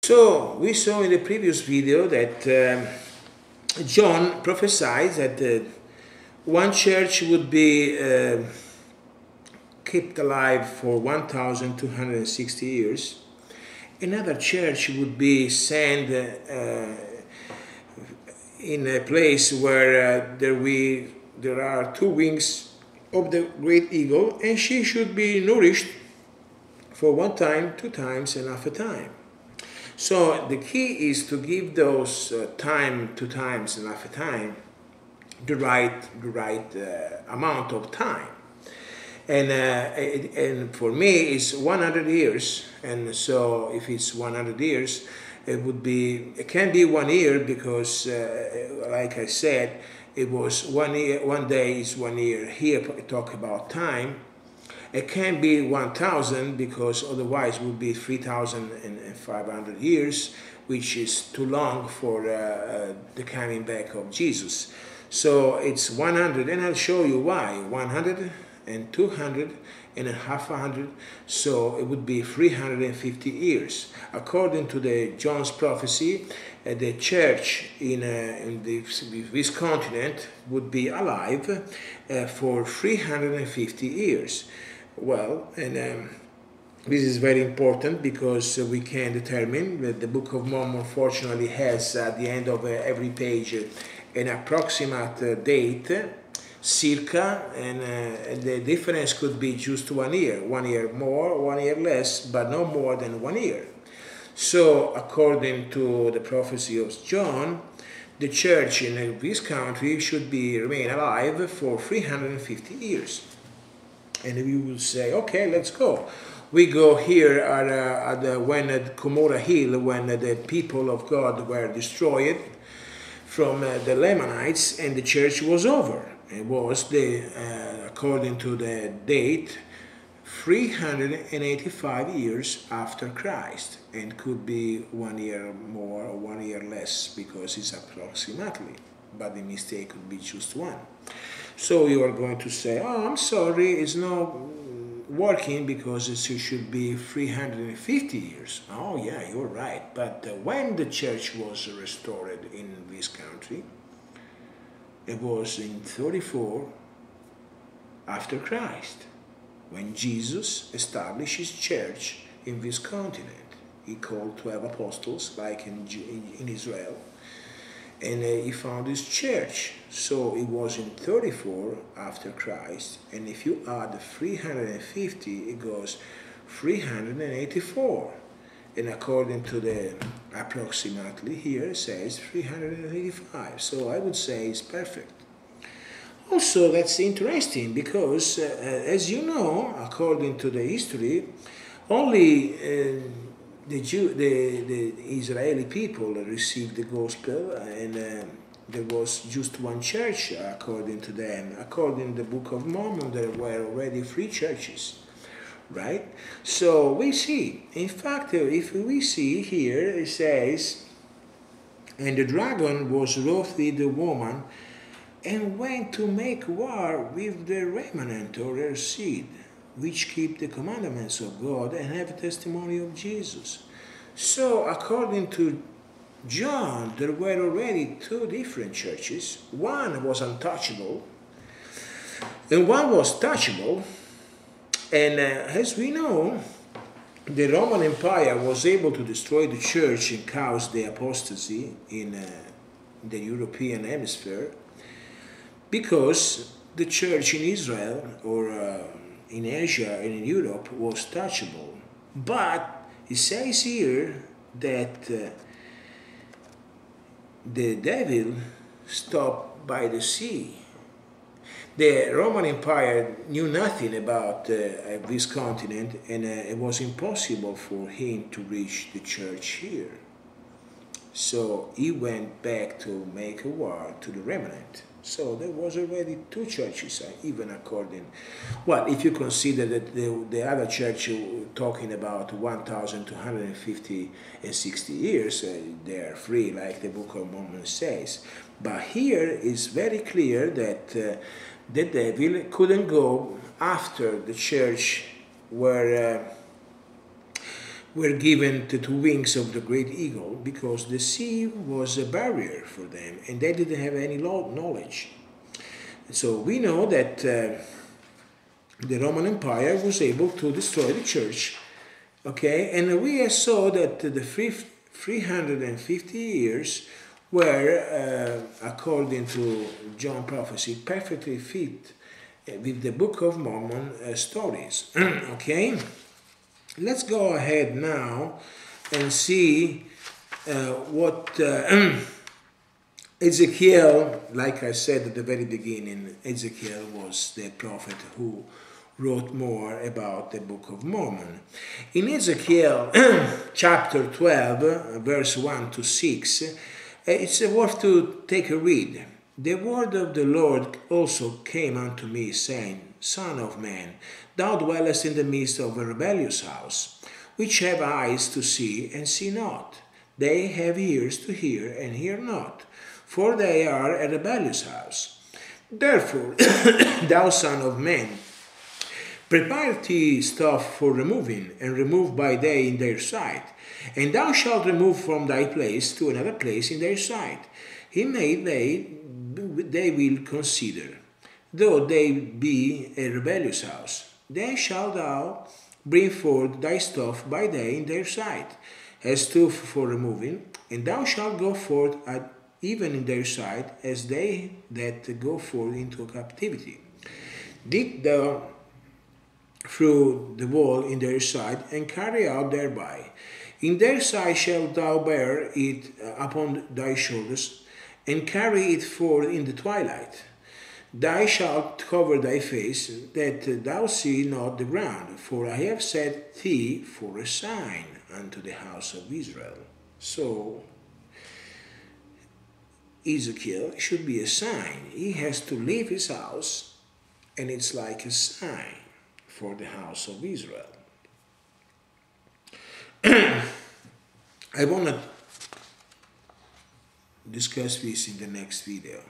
So we saw in the previous video that John prophesied that one church would be kept alive for 1,260 years. Another church would be sent in a place where there are two wings of the great eagle, and she should be nourished for one time, two times, and half a time. So the key is to give those time, two times, and half a time the right amount of time. And for me, it's 100 years. And so if it's 100 years, it can be 1 year because, like I said, it was 1 year. 1 day is 1 year. Here I talk about time. It can be 1,000 because otherwise it would be 3,500 years, which is too long for the coming back of Jesus. So it's 100, and I'll show you why. 100 and 200 and a half 100, so it would be 350 years. According to the John's prophecy, the church in this continent would be alive for 350 years. Well, and this is very important because we can determine that the Book of Mormon fortunately has at the end of every page an approximate date, circa, and the difference could be just 1 year. 1 year more, 1 year less, but no more than 1 year. So, according to the prophecy of John, the church in this country should remain alive for 350 years. And we will say, okay, let's go. We go here at Cumorah Hill, when the people of God were destroyed from the Lamanites, and the church was over. It was, according to the date, 385 years after Christ, and could be 1 year more or 1 year less because it's approximately, but the mistake could be just one. So you are going to say, oh, I'm sorry, it's not working because it should be 350 years. Oh yeah, you're right. But when the church was restored in this country, it was in 34 after Christ, when Jesus established his church in this continent. He called 12 apostles, like in Israel, and he found his church. So it was in 34 after Christ, and if you add 350, it goes 384. And according to the approximately here, it says 385. So I would say it's perfect. Also, that's interesting because, as you know, according to the history, only the Israeli people received the gospel, and there was just one church according to them. According to the Book of Mormon, there were already 3 churches, right? So we see, in fact, if we see here, it says, and the dragon was wroth with the woman, and went to make war with the remnant or her seed, which keep the commandments of God and have testimony of Jesus. So, according to John, there were already 2 different churches. One was untouchable, and one was touchable. And as we know, the Roman Empire was able to destroy the church and cause the apostasy in the European hemisphere, because the church in Israel or in Asia and in Europe was touchable. But it says here that the devil stopped by the sea. The Roman Empire knew nothing about this continent, and it was impossible for him to reach the church here. So he went back to make a war to the remnant. So there was already 2 churches, even according, well, if you consider that the other church talking about 1,250 and 60 years, they are free, like the Book of Mormon says. But here it's very clear that the devil couldn't go after the church were were given the two wings of the great eagle because the sea was a barrier for them and they didn't have any knowledge. So we know that the Roman Empire was able to destroy the church, okay, and we saw that the 350 years were, according to John prophecy, perfectly fit with the Book of Mormon stories. Okay, let's go ahead now and see what Ezekiel, like I said at the very beginning, Ezekiel was the prophet who wrote more about the Book of Mormon. In Ezekiel chapter 12, verse 1 to 6, it's worth to take a read. The word of the Lord also came unto me, saying, Son of man, thou dwellest in the midst of a rebellious house, which have eyes to see and see not. They have ears to hear and hear not, for they are a rebellious house. Therefore, thou son of man, prepare thee stuff for removing, and remove by day in their sight. And thou shalt remove from thy place to another place in their sight. He made they will consider, though they be a rebellious house. Then shalt thou bring forth thy stuff by day in their sight, as stuff for removing, and thou shalt go forth even in their sight, as they that go forth into captivity. Dig thou through the wall in their sight, and carry out thereby. In their sight shalt thou bear it upon thy shoulders, and carry it forth in the twilight. Thou shalt cover thy face, that thou see not the ground, for I have set thee for a sign unto the house of Israel. So, Ezekiel should be a sign. He has to leave his house, and it's like a sign for the house of Israel. I want to discuss this in the next video.